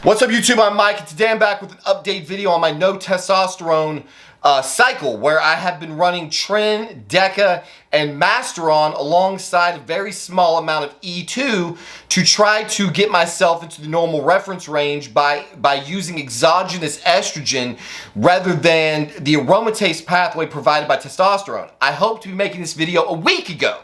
What's up YouTube, I'm Mike, and today I'm back with an update video on my no testosterone cycle where I have been running Tren, Deca, and Masteron alongside a very small amount of E2 to try to get myself into the normal reference range by using exogenous estrogen rather than the aromatase pathway provided by testosterone. I hope to be making this video a week ago.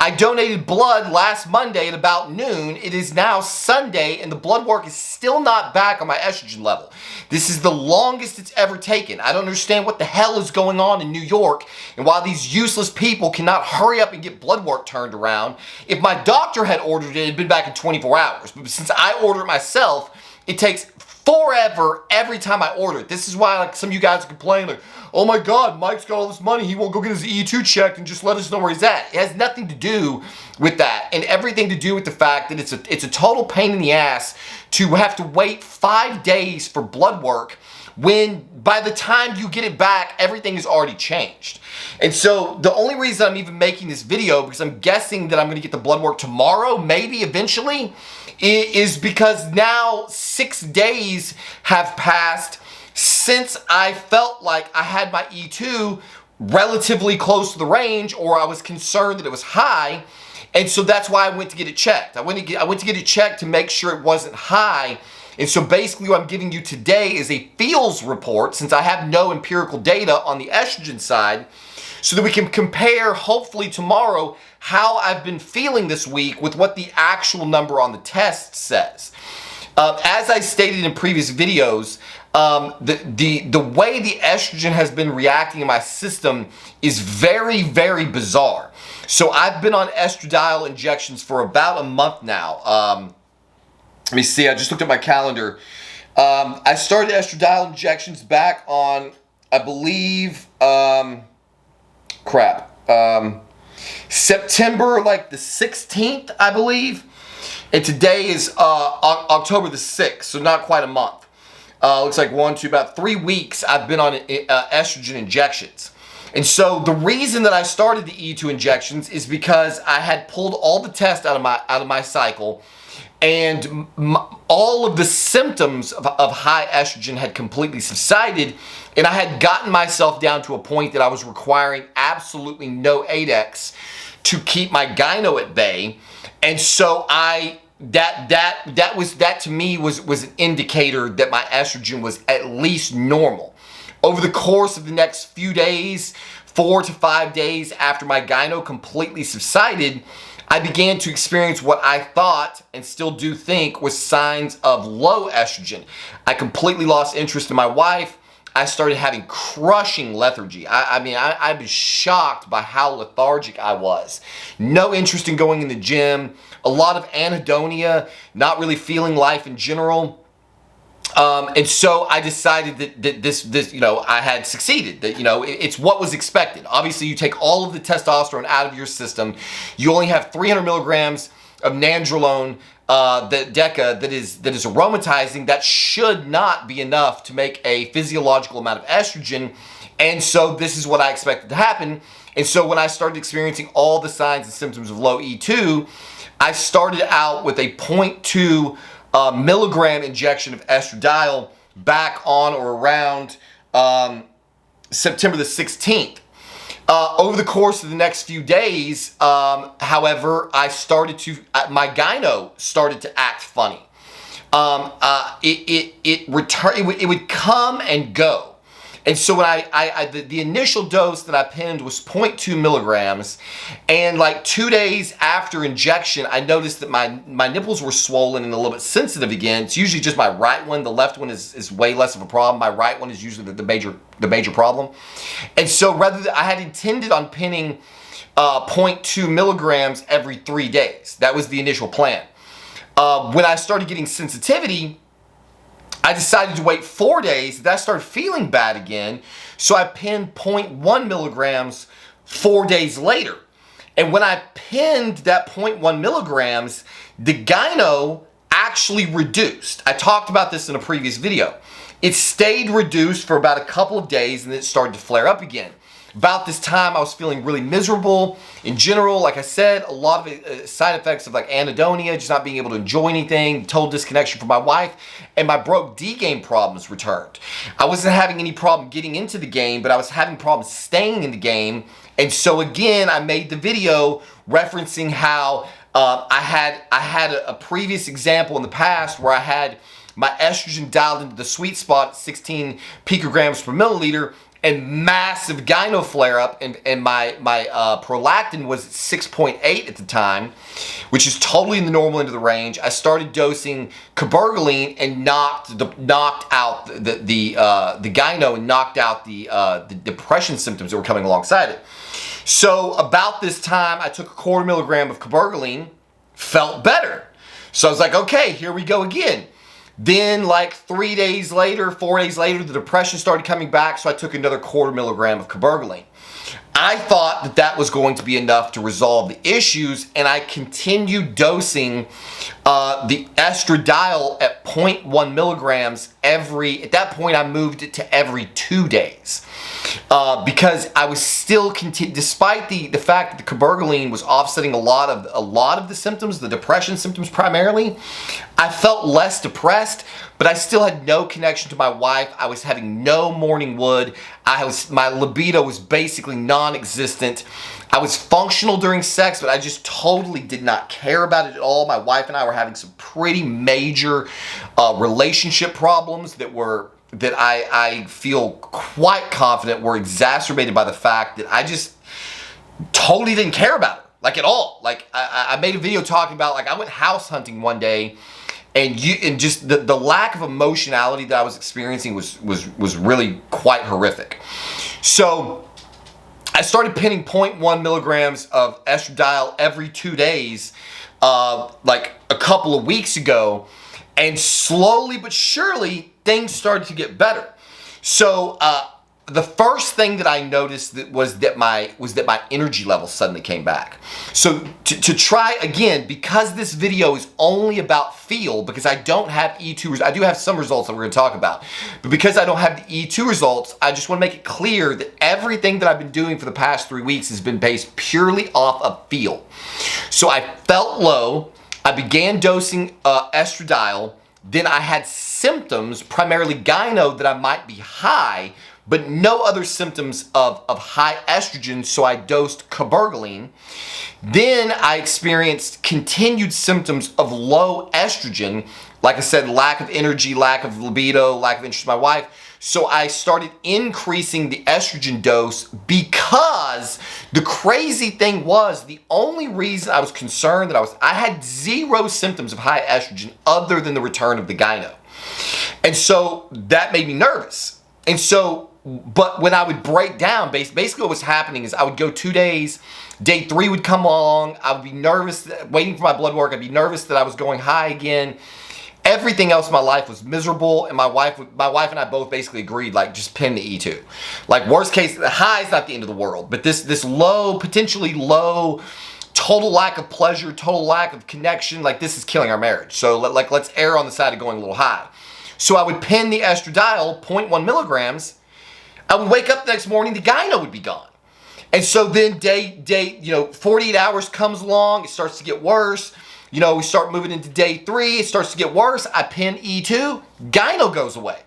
I donated blood last Monday at about noon. It is now Sunday and the blood work is still not back on my estrogen level. This is the longest it's ever taken. I don't understand what the hell is going on in New York and why these useless people cannot hurry up and get blood work turned around. If my doctor had ordered it, it'd been back in 24 hours. But since I order it myself, it takes forever every time I order it. This is why like some of you guys complain like, oh my God, Mike's got all this money. He won't go get his E2 checked and just let us know where he's at. It has nothing to do with that and everything to do with the fact that it's a total pain in the ass to have to wait 5 days for blood work when by the time you get it back, everything is already changed. And so the only reason I'm even making this video, because I'm guessing that I'm gonna get the blood work tomorrow, maybe eventually, is because now 6 days have passed since I felt like I had my E2 relatively close to the range, or I was concerned that it was high. And so that's why I went to get it checked. I went to get it checked to make sure it wasn't high. And so basically what I'm giving you today is a feels report, since I have no empirical data on the estrogen side, so that we can compare, hopefully tomorrow, how I've been feeling this week with what the actual number on the test says. As I stated in previous videos, the way the estrogen has been reacting in my system is very, very bizarre. So I've been on estradiol injections for about a month now. Let me see, I just looked at my calendar. I started estradiol injections back on, I believe, September like the 16th, I believe. And today is October the 6th, so not quite a month. Looks like about 3 weeks I've been on estrogen injections. And so the reason that I started the E2 injections is because I had pulled all the tests out of my cycle, and all of the symptoms of high estrogen had completely subsided, and I had gotten myself down to a point that I was requiring absolutely no 8X to keep my gyno at bay. And so that to me was an indicator that my estrogen was at least normal. Over the course of the next few days, 4 to 5 days after my gyno completely subsided, I began to experience what I thought and still do think was signs of low estrogen. I completely lost interest in my wife. I started having crushing lethargy. I was shocked by how lethargic I was. No interest in going in the gym, a lot of anhedonia, not really feeling life in general. And so I decided that this I had succeeded, that it's what was expected. Obviously you take all of the testosterone out of your system. You only have 300 milligrams of nandrolone, the Deca that is aromatizing. That should not be enough to make a physiological amount of estrogen. And so this is what I expected to happen. And so when I started experiencing all the signs and symptoms of low E2, I started out with a 0.2 milligram injection of estradiol back on or around September the 16th. Over the course of the next few days, however, my gyno started to act funny. It would come and go. And so when the initial dose that I pinned was 0.2 milligrams, and like 2 days after injection, I noticed that my nipples were swollen and a little bit sensitive again. It's usually just my right one. The left one is way less of a problem. My right one is usually the major problem. And so I had intended on pinning 0.2 milligrams every 3 days. That was the initial plan. When I started getting sensitivity, I decided to wait 4 days. Then I started feeling bad again, so I pinned 0.1 milligrams 4 days later. And when I pinned that 0.1 milligrams, the gyno actually reduced. I talked about this in a previous video. It stayed reduced for about a couple of days and then it started to flare up again. About this time, I was feeling really miserable in general. Like I said, a lot of side effects of like anhedonia, just not being able to enjoy anything, total disconnection from my wife, and my broke D game problems returned. I wasn't having any problem getting into the game, but I was having problems staying in the game. And so again, I made the video referencing how I had a previous example in the past where I had my estrogen dialed into the sweet spot at 16 picograms per milliliter, and massive gyno flare up, and my prolactin was at 6.8 at the time, which is totally in the normal end of the range. I started dosing cabergoline and knocked out the gyno and knocked out the depression symptoms that were coming alongside it. So about this time, I took a 1/4 milligram of cabergoline, felt better. So I was like, okay, here we go again. Then like 4 days later, the depression started coming back, so I took another 1/4 milligram of cabergoline. I thought that was going to be enough to resolve the issues, and I continued dosing the estradiol at 0.1 milligrams at that point I moved it to every 2 days. Because I was still despite the fact that the cabergoline was offsetting a lot of the symptoms, the depression symptoms primarily, I felt less depressed, but I still had no connection to my wife. I was having no morning wood. My libido was basically non-existent. I was functional during sex, but I just totally did not care about it at all. My wife and I were having some pretty major relationship problems that I feel quite confident were exacerbated by the fact that I just totally didn't care about her, like at all. Like I made a video talking about, like, I went house hunting one day, and just the lack of emotionality that I was experiencing was really quite horrific. So I started pinning 0.1 milligrams of estradiol every 2 days, like a couple of weeks ago, and slowly but surely things started to get better. So the first thing that I noticed was that my energy level suddenly came back. So to try again, because this video is only about feel, because I don't have E2, I do have some results that we're going to talk about, but because I don't have the E2 results, I just want to make it clear that everything that I've been doing for the past 3 weeks has been based purely off of feel. So I felt low, I began dosing estradiol, then I had symptoms, primarily gyno, that I might be high, but no other symptoms of high estrogen, so I dosed cabergoline. Then I experienced continued symptoms of low estrogen, like I said, lack of energy, lack of libido, lack of interest in my wife. So I started increasing the estrogen dose, because the crazy thing was, the only reason I was concerned that I had zero symptoms of high estrogen other than the return of the gyno. And so that made me nervous. And so, but when I would break down, basically what was happening is I would go 2 days, day 3 would come along, I would be nervous, waiting for my blood work, I'd be nervous that I was going high again. Everything else in my life was miserable, and my wife and I both basically agreed, like, just pin the E2. Like, worst case, the high is not the end of the world, but this low, potentially low, total lack of pleasure, total lack of connection, like, this is killing our marriage. So let's err on the side of going a little high. So I would pin the estradiol, 0.1 milligrams. I would wake up the next morning, the gyno would be gone. And so then 48 hours comes along, it starts to get worse. You know, we start moving into day 3, it starts to get worse. I pin E2, gyno goes away.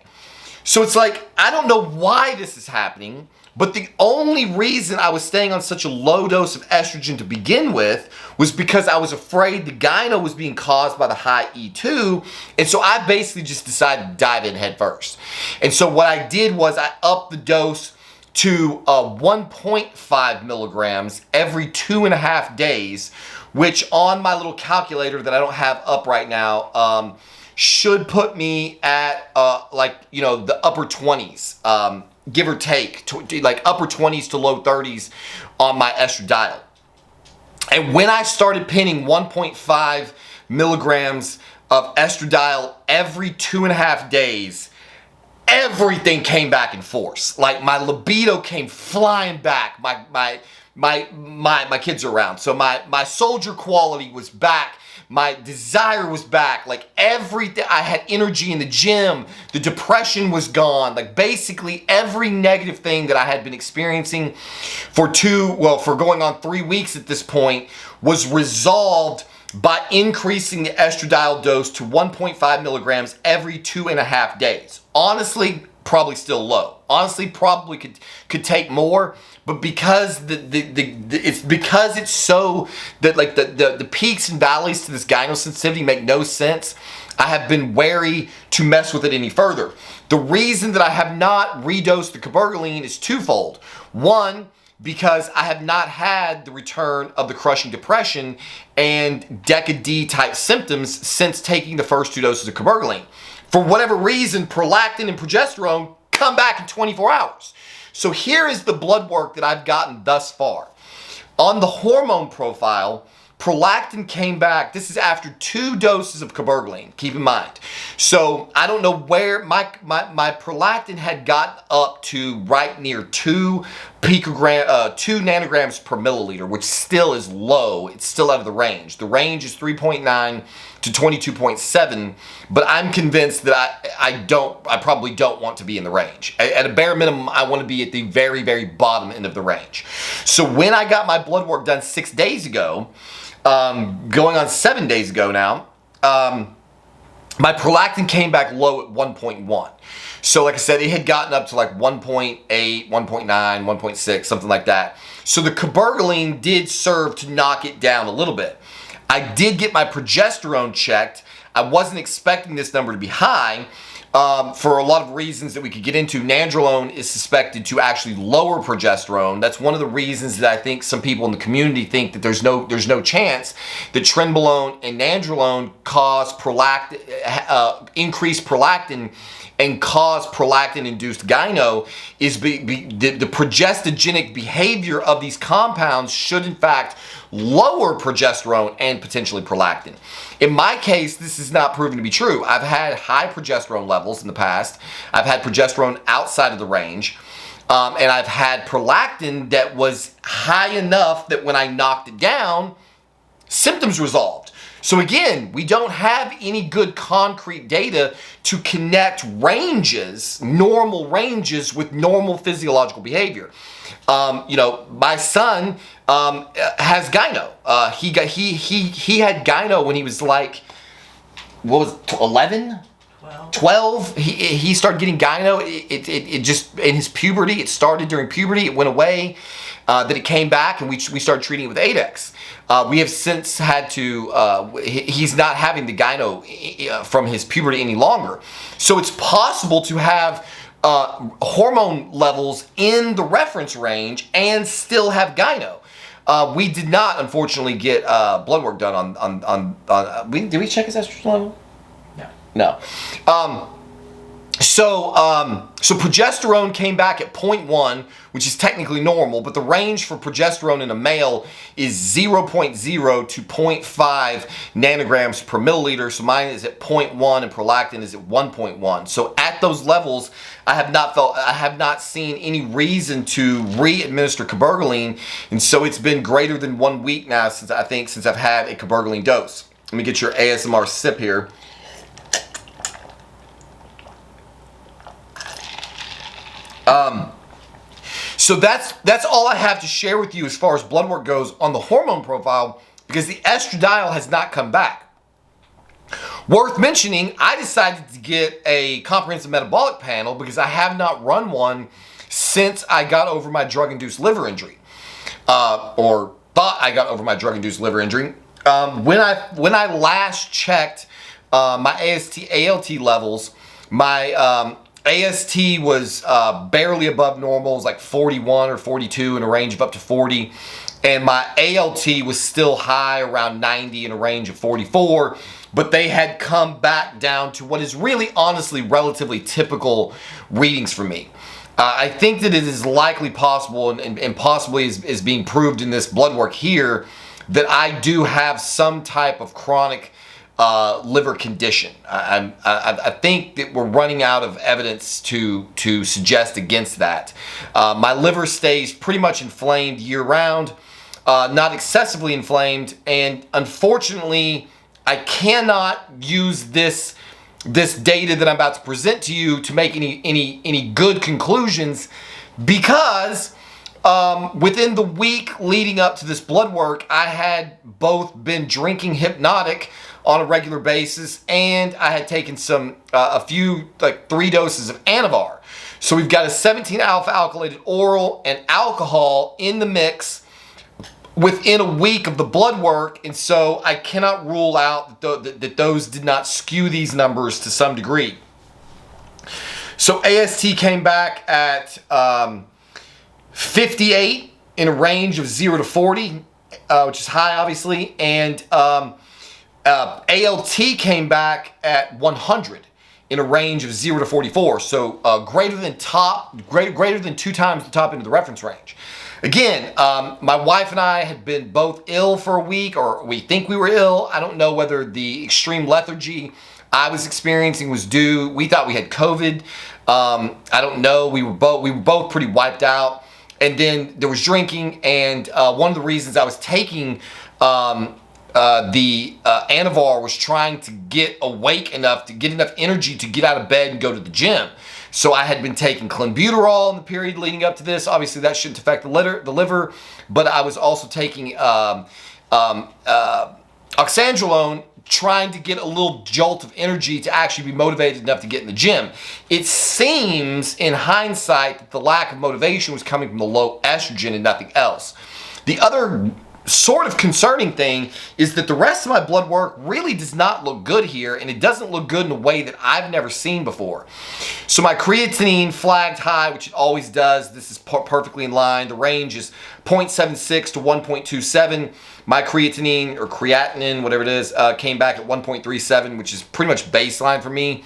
So it's like, I don't know why this is happening, but the only reason I was staying on such a low dose of estrogen to begin with was because I was afraid the gyno was being caused by the high E2, and so I basically just decided to dive in head first. And so what I did was I upped the dose to 1.5 milligrams every 2.5 days, which on my little calculator that I don't have up right now, should put me at the upper 20s, give or take, like upper 20s to low 30s on my estradiol. And when I started pinning 1.5 milligrams of estradiol every 2.5 days, everything came back in force. Like, my libido came flying back. My kids are around, so my soldier quality was back. My desire was back. Like everything, I had energy in the gym. The depression was gone. Like basically every negative thing that I had been experiencing for going on 3 weeks at this point was resolved by increasing the estradiol dose to 1.5 milligrams every 2.5 days. Honestly, probably still low. Honestly, probably could take more, but because it's so that like the peaks and valleys to this gyno sensitivity make no sense, I have been wary to mess with it any further. The reason that I have not redosed the cabergoline is twofold. One, because I have not had the return of the crushing depression and Deca D type symptoms since taking the first 2 doses of cabergoline. For whatever reason, prolactin and progesterone come back in 24 hours. So here is the blood work that I've gotten thus far. On the hormone profile, prolactin came back. This is after 2 doses of cabergoline, keep in mind. So I don't know where my prolactin had got up to right near 2 nanograms per milliliter, which still is low. It's still out of the range. The range is 3.9 to 22.7, but I'm convinced that I probably don't want to be in the range. At a bare minimum, I want to be at the very, very bottom end of the range. So when I got my blood work done 6 days ago, going on 7 days ago now, my prolactin came back low at 1.1. So like I said, it had gotten up to like 1.8, 1.9, 1.6, something like that. So the cabergoline did serve to knock it down a little bit. I did get my progesterone checked. I wasn't expecting this number to be high. For a lot of reasons that we could get into. Nandrolone is suspected to actually lower progesterone. That's one of the reasons that I think some people in the community think that there's no chance that trenbolone and nandrolone cause increased prolactin and cause prolactin-induced gyno is the progestogenic behavior of these compounds should in fact lower progesterone and potentially prolactin. In my case, this is not proven to be true. I've had high progesterone levels in the past. I've had progesterone outside of the range. And I've had prolactin that was high enough that when I knocked it down, symptoms resolved. So again, we don't have any good concrete data to connect normal ranges with normal physiological behavior. My son has gyno. He had gyno when he was like, 11? 12. He started getting gyno. It just in his puberty. It started during puberty. It went away. Then it came back, and we started treating it with Adex. We have since had to. He's not having the gyno from his puberty any longer. So it's possible to have hormone levels in the reference range and still have gyno. We did not, unfortunately, get blood work done on did we check his estrogen level? No. So progesterone came back at 0.1, which is technically normal, but the range for progesterone in a male is 0.0 to 0.5 nanograms per milliliter. So mine is at 0.1 and prolactin is at 1.1. So at those levels, I have not seen any reason to re-administer cabergoline, and so it's been greater than 1 week now since I've had a cabergoline dose. Let me get your ASMR sip here. So that's all I have to share with you as far as blood work goes on the hormone profile, because the estradiol has not come back. Worth mentioning, I decided to get a comprehensive metabolic panel because I have not run one since I got over my drug-induced liver injury, or thought I got over my drug-induced liver injury. When I last checked my AST/ALT levels, my AST was barely above normal. It was like 41 or 42 in a range of up to 40. And my ALT was still high, around 90 in a range of 44. But they had come back down to what is really, honestly, relatively typical readings for me. I think that it is likely possible, and possibly is being proved in this blood work here, that I do have some type of chronic liver condition. I think that we're running out of evidence to suggest against that. My liver stays pretty much inflamed year round, not excessively inflamed, and unfortunately, I cannot use this data that I'm about to present to you to make any good conclusions, because within the week leading up to this blood work, I had both been drinking Hypnotic on a regular basis, and I had taken a few, like 3 doses of Anavar. So we've got a 17 alpha alkylated oral and alcohol in the mix within a week of the blood work, and so I cannot rule out that those did not skew these numbers to some degree. So AST came back at 58 in a range of 0 to 40, which is high, obviously, and ALT came back at 100 in a range of 0 to 44, so greater than 2 times the top end of the reference range. Again, my wife and I had been both ill for a week, or we think we were ill. I don't know whether the extreme lethargy I was experiencing was due. We thought we had COVID. I don't know. We were both pretty wiped out. And then there was drinking, and one of the reasons I was taking the Anavar was trying to get awake enough to get enough energy to get out of bed and go to the gym. So I had been taking clenbuterol in the period leading up to this. Obviously, that shouldn't affect the liver, but I was also taking oxandrolone, trying to get a little jolt of energy to actually be motivated enough to get in the gym. It seems, in hindsight, that the lack of motivation was coming from the low estrogen and nothing else. The other sort of concerning thing is that the rest of my blood work really does not look good here, and it doesn't look good in a way that I've never seen before. So my creatinine flagged high, which it always does. This is perfectly in line. The range is 0.76 to 1.27. My creatinine, or creatinine, whatever it is, came back at 1.37, which is pretty much baseline for me.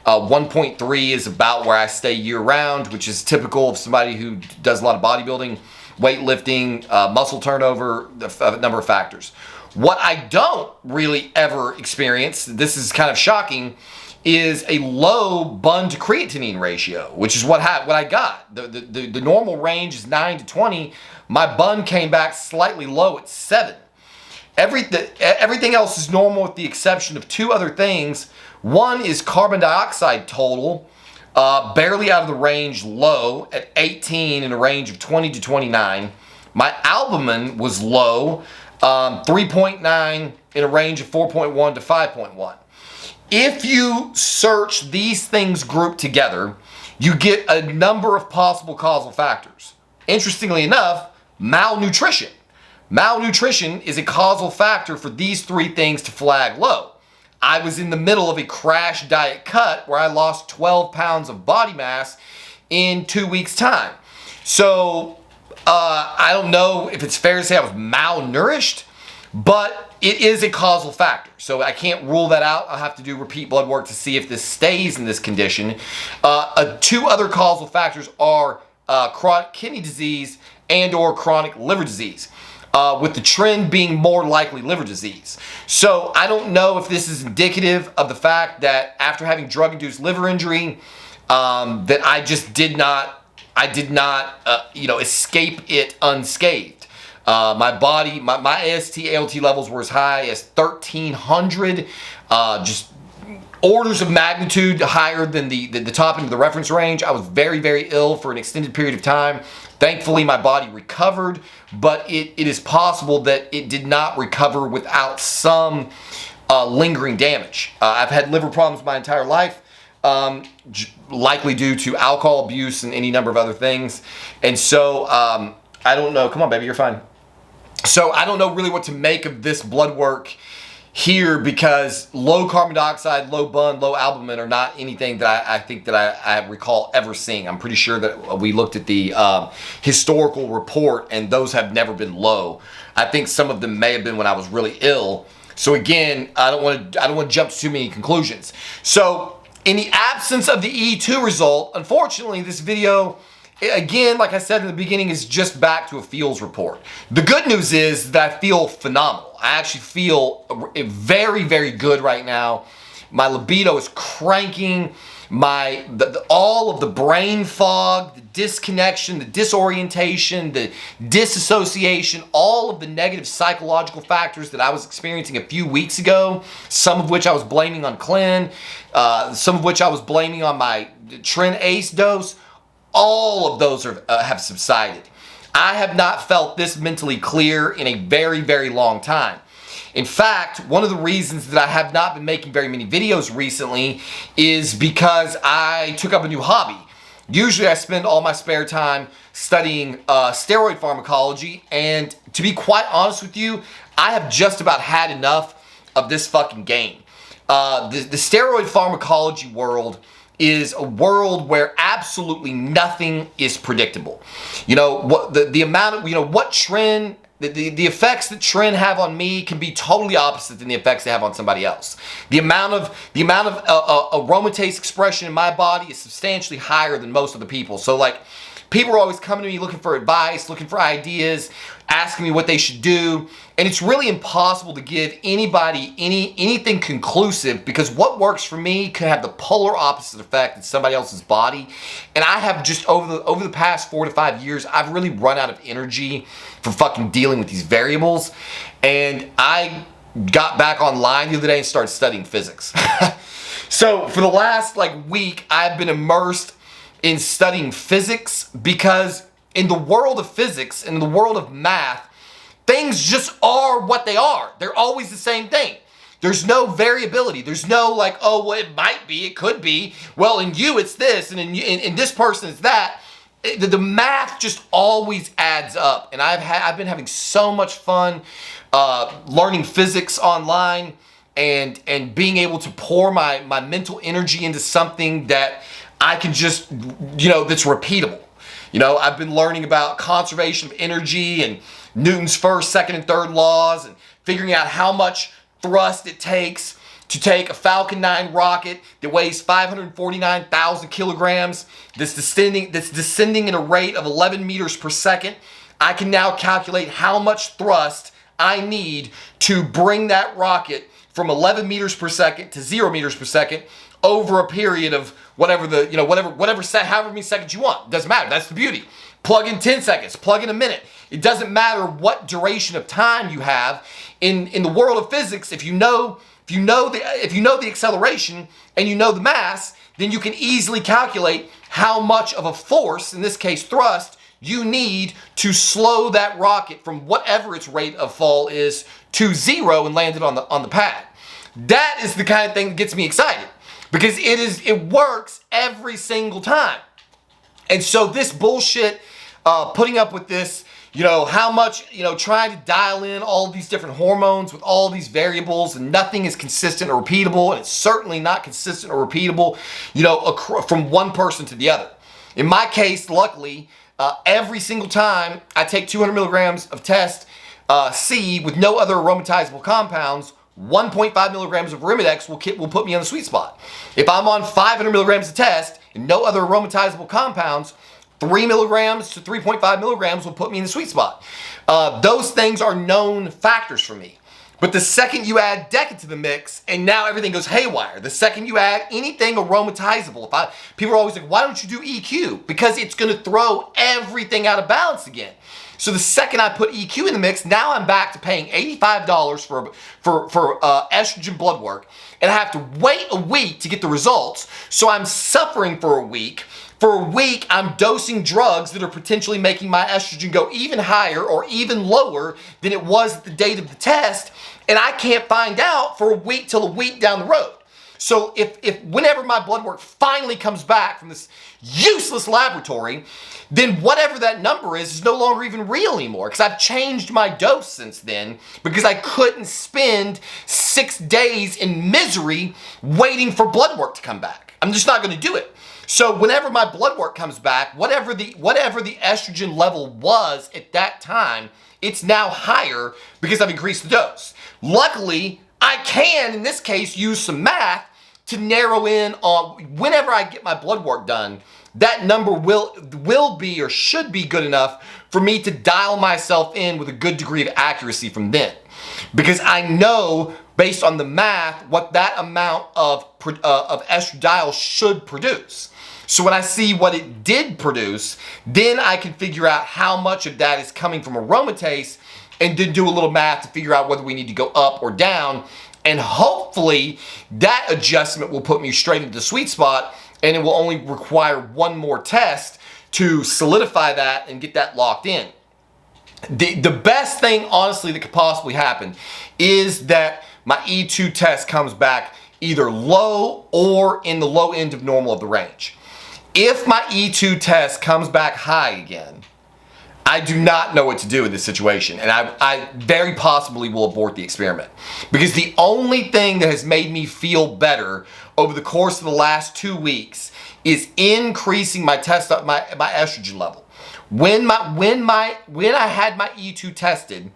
1.3 is about where I stay year round, which is typical of somebody who does a lot of bodybuilding, weightlifting, muscle turnover, a number of factors. What I don't really ever experience, this is kind of shocking, is a low bun to creatinine ratio, which is what I got. The normal range is 9 to 20. My bun came back slightly low at 7. Everything else is normal with the exception of 2 other things. One is carbon dioxide total, barely out of the range, low at 18 in a range of 20 to 29. My albumin was low, 3.9 in a range of 4.1 to 5.1. If you search these things grouped together, you get a number of possible causal factors. Interestingly enough, malnutrition. Malnutrition is a causal factor for these 3 things to flag low. I was in the middle of a crash diet cut where I lost 12 pounds of body mass in 2 weeks' time. So I don't know if it's fair to say I was malnourished, but it is a causal factor. So I can't rule that out. I'll have to do repeat blood work to see if this stays in this condition. 2 other causal factors are chronic kidney disease and or chronic liver disease. With the trend being more likely liver disease. So I don't know if this is indicative of the fact that after having drug-induced liver injury, that I just did not escape it unscathed. My body, my AST, ALT levels were as high as 1,300, just orders of magnitude higher than the top end of the reference range. I was very, very ill for an extended period of time. Thankfully, my body recovered, but it is possible that it did not recover without some lingering damage. I've had liver problems my entire life, likely due to alcohol abuse and any number of other things. And so, I don't know. Come on, baby, you're fine. So I don't know really what to make of this blood work here, because low carbon dioxide, low bun, low albumin are not anything that I think that I recall ever seeing. I'm pretty sure that we looked at the historical report and those have never been low. I think some of them may have been when I was really ill. So again, I don't want to jump to too many conclusions. So in the absence of the E2 result, unfortunately, this video, again, like I said in the beginning, is just back to a feels report. The good news is that I feel phenomenal. I actually feel very, very good right now. My libido is cranking. All of the brain fog, the disconnection, the disorientation, the disassociation, all of the negative psychological factors that I was experiencing a few weeks ago, some of which I was blaming on Clen, some of which I was blaming on my Tren Ace dose, all of those have subsided. I have not felt this mentally clear in a very, very long time. In fact, one of the reasons that I have not been making very many videos recently is because I took up a new hobby. Usually I spend all my spare time studying steroid pharmacology, and to be quite honest with you, I have just about had enough of this fucking game. The steroid pharmacology world is a world where absolutely nothing is predictable. You know, what the amount of, you know, what Tren, the effects that Tren have on me can be totally opposite than the effects they have on somebody else. The amount of aromatase expression in my body is substantially higher than most of the people. So like, people are always coming to me looking for advice, looking for ideas, asking me what they should do. And it's really impossible to give anybody anything conclusive, because what works for me could have the polar opposite effect in somebody else's body. And I have just over the past 4 to 5 years, I've really run out of energy for fucking dealing with these variables. And I got back online the other day and started studying physics. So for the last week, I've been immersed in studying physics, because in the world of physics, in the world of math, things just are what they are. They're always the same thing. There's no variability. There's no oh, well, it might be, it could be. Well, in you it's this, and in this person it's that. The math just always adds up, and I've been having so much fun learning physics online and being able to pour my mental energy into something that I can just, that's repeatable. I've been learning about conservation of energy and Newton's first, second, and third laws, and figuring out how much thrust it takes to take a Falcon 9 rocket that weighs 549,000 kilograms, that's descending at a rate of 11 meters per second. I can now calculate how much thrust I need to bring that rocket from 11 meters per second to 0 meters per second over a period of however many seconds you want. It doesn't matter. That's the beauty. Plug in 10 seconds, plug in a minute. It doesn't matter what duration of time you have. In the world of physics, if you know the acceleration and you know the mass, then you can easily calculate how much of a force, in this case thrust, you need to slow that rocket from whatever its rate of fall is to 0 and land it on the pad. That is the kind of thing that gets me excited, because it works every single time. And so this bullshit, putting up with this, how much, trying to dial in all these different hormones with all these variables, and nothing is consistent or repeatable, and it's certainly not consistent or repeatable, from one person to the other. In my case, luckily, every single time I take 200 milligrams of test C with no other aromatizable compounds, 1.5 milligrams of Arimidex will put me on the sweet spot. If I'm on 500 milligrams of test and no other aromatizable compounds, 3 milligrams to 3.5 milligrams will put me in the sweet spot. Those things are known factors for me. But the second you add Deca to the mix, and now everything goes haywire. The second you add anything aromatizable, people are always like, why don't you do EQ? Because it's going to throw everything out of balance again. So the second I put EQ in the mix, now I'm back to paying $85 for estrogen blood work, and I have to wait a week to get the results. So I'm suffering for a week. For a week, I'm dosing drugs that are potentially making my estrogen go even higher or even lower than it was at the date of the test, and I can't find out for a week till a week down the road. So if whenever my blood work finally comes back from this useless laboratory, then whatever that number is no longer even real anymore, because I've changed my dose since then, because I couldn't spend 6 days in misery waiting for blood work to come back. I'm just not going to do it. So whenever my blood work comes back, whatever the estrogen level was at that time, it's now higher because I've increased the dose. Luckily, I can, in this case, use some math to narrow in on whenever I get my blood work done, that number will be or should be good enough for me to dial myself in with a good degree of accuracy from then. Because I know based on the math, what that amount of estradiol should produce. So when I see what it did produce, then I can figure out how much of that is coming from aromatase, and then do a little math to figure out whether we need to go up or down. And hopefully that adjustment will put me straight into the sweet spot, and it will only require one more test to solidify that and get that locked in. The best thing, honestly, that could possibly happen is that my E2 test comes back either low or in the low end of normal of the range. If my E2 test comes back high again, I do not know what to do in this situation, and I very possibly will abort the experiment, because the only thing that has made me feel better over the course of the last 2 weeks is increasing my estrogen level. When I had my E2 tested,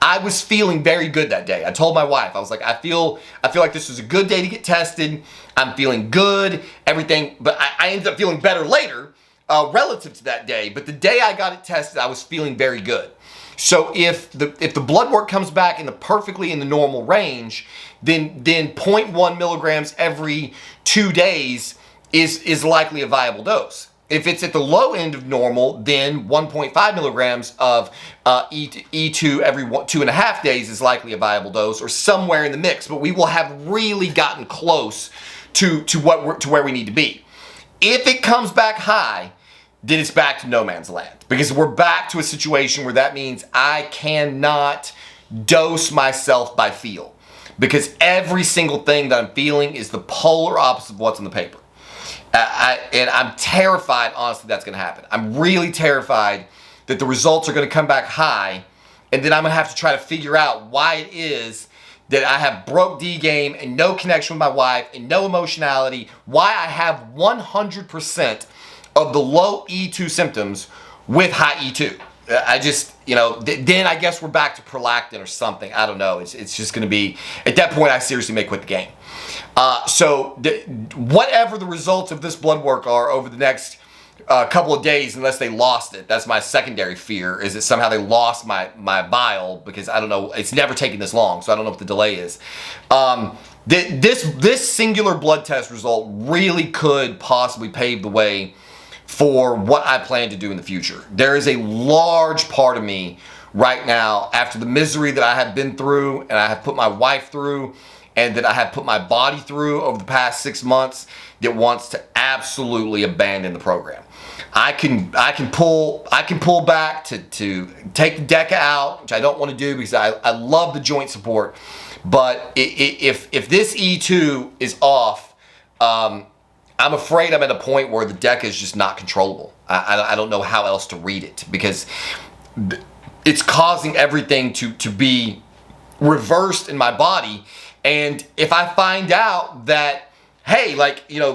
I was feeling very good that day. I told my wife, I was like, I feel like this was a good day to get tested. I'm feeling good, everything, but I ended up feeling better later. Relative to that day, but the day I got it tested, I was feeling very good. So if the blood work comes back perfectly in the normal range, then 0.1 milligrams every 2 days is likely a viable dose. If it's at the low end of normal, then 1.5 milligrams of E2 every 2.5 days is likely a viable dose, or somewhere in the mix. But we will have really gotten close to where we need to be. If it comes back high, then it's back to no man's land, because we're back to a situation where that means I cannot dose myself by feel, because every single thing that I'm feeling is the polar opposite of what's on the paper. And I'm terrified, honestly, that's going to happen. I'm really terrified that the results are going to come back high, and then I'm going to have to try to figure out why it is that I have broke D game and no connection with my wife and no emotionality, why I have 100% of the low E2 symptoms with high E2. I just, then I guess we're back to prolactin or something. I don't know. It's just going to be, at that point, I seriously may quit the game. So whatever the results of this blood work are over the next couple of days, unless they lost it, that's my secondary fear, is that somehow they lost my bile, because I don't know, it's never taken this long, so I don't know what the delay is. This singular blood test result really could possibly pave the way for what I plan to do in the future. There is a large part of me right now, after the misery that I have been through, and I have put my wife through, and that I have put my body through over the past 6 months, that wants to absolutely abandon the program. I can pull back to take the Deca out, which I don't want to do because I love the joint support. But if this E2 is off, I'm afraid I'm at a point where the Deca is just not controllable. I don't know how else to read it, because it's causing everything to be reversed in my body. And if I find out that, hey,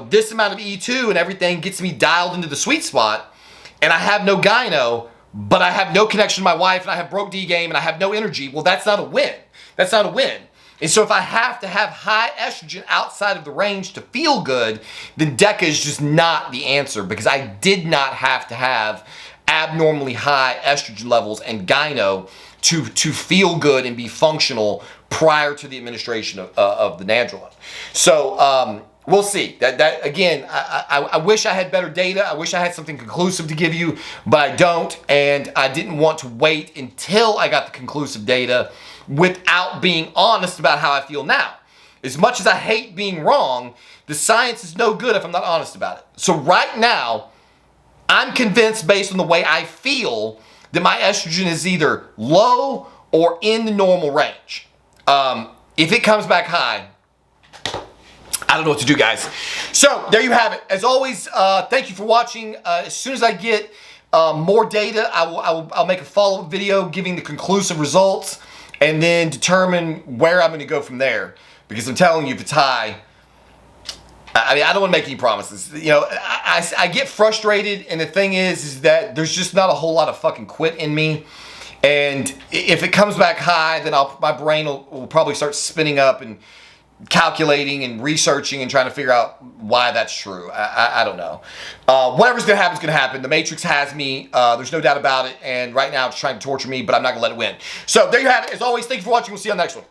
this amount of E2 and everything gets me dialed into the sweet spot, and I have no gyno, but I have no connection to my wife, and I have broke D game, and I have no energy, well, that's not a win. That's not a win. And so if I have to have high estrogen outside of the range to feel good, then Deca is just not the answer, because I did not have to have abnormally high estrogen levels and gyno to feel good and be functional prior to the administration of the nandrolone. So we'll see. That again, I wish I had better data. I wish I had something conclusive to give you, but I don't, and I didn't want to wait until I got the conclusive data without being honest about how I feel now. As much as I hate being wrong, the science is no good if I'm not honest about it. So right now, I'm convinced, based on the way I feel, that my estrogen is either low or in the normal range. If it comes back high, I don't know what to do, guys. So there you have it. As always, thank you for watching. As soon as I get more data, I'll make a follow-up video giving the conclusive results, and then determine where I'm going to go from there. Because I'm telling you, if it's high, I mean, I don't want to make any promises. I get frustrated, and the thing is that there's just not a whole lot of fucking quit in me. And if it comes back high, then my brain will probably start spinning up and calculating and researching and trying to figure out why that's true. I don't know. Whatever's going to happen is going to happen. The Matrix has me. There's no doubt about it. And right now it's trying to torture me, but I'm not going to let it win. So there you have it. As always, thank you for watching. We'll see you on the next one.